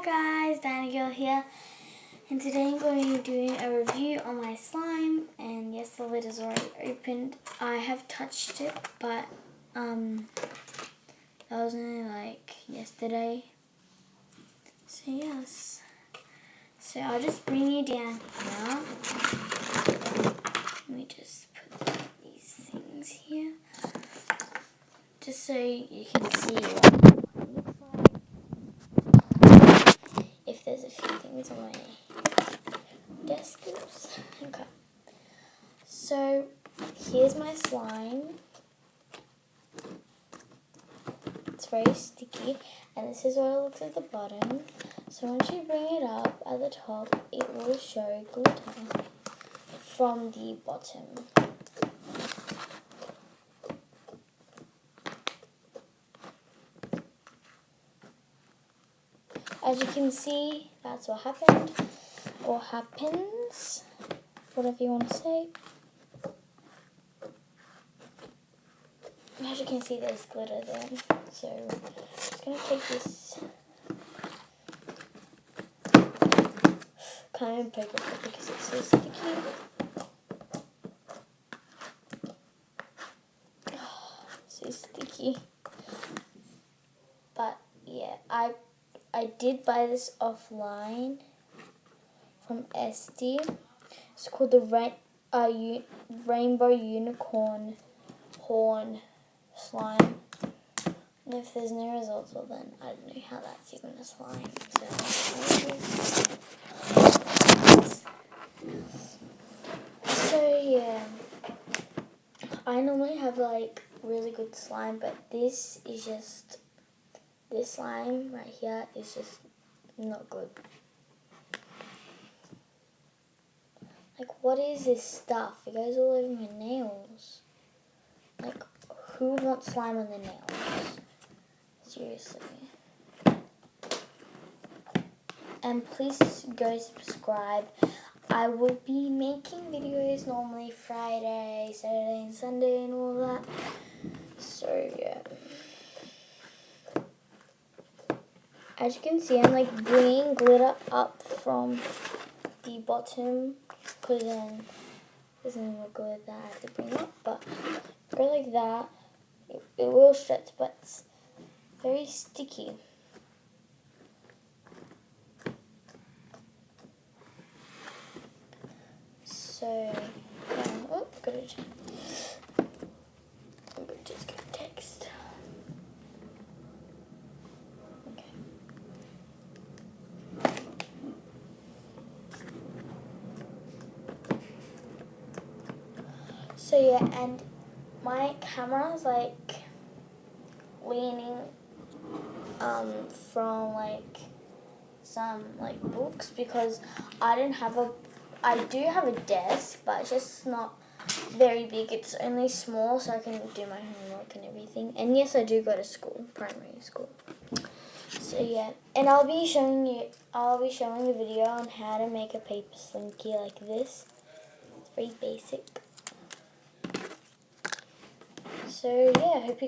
guys, Diana Girl here, and today I'm going to be doing a review on my slime. And yes, the lid is already opened. I have touched it, but that was only like yesterday. So yes, so I'll just bring you down here. Let me just put these things here, just so you can see what it looks like. If there's a few things on my desk. Oops. Okay. So here's my slime. It's very sticky, and this is what it looks at the bottom. So once you bring it up at the top, it will show glitter from the bottom. As you can see, that's what happened, or happens, whatever you want to say. As you can see, there's glitter there. So I'm just going to take this, kind of poke it off because it's so sticky. Oh, so sticky. But yeah, I did buy this offline from Esty. It's called the Rainbow Unicorn Horn Slime. And if there's no results, well then I don't know how that's even a slime. So yeah, I normally have like really good slime, but this slime right here is just not good. Like, what is this stuff? It goes all over my nails. Like, who wants slime on their nails? Seriously. And please go subscribe. I will be making videos normally Friday, Saturday, and Sunday and all that. So, yeah. As you can see, I'm like bringing glitter up from the bottom, because then there's no more glitter that I have to bring up. But go like that. It will stretch, but it's very sticky. So, oh, I'm gonna just get text. Okay. So yeah, and my camera's like leaning from like some like books, because I do have a desk, but it's just not very big. It's only small, so I can do my homework and everything. And yes, I do go to school, primary school. So yeah, and I'll be showing a video on how to make a paper slinky like this. It's very basic. So yeah, I hope you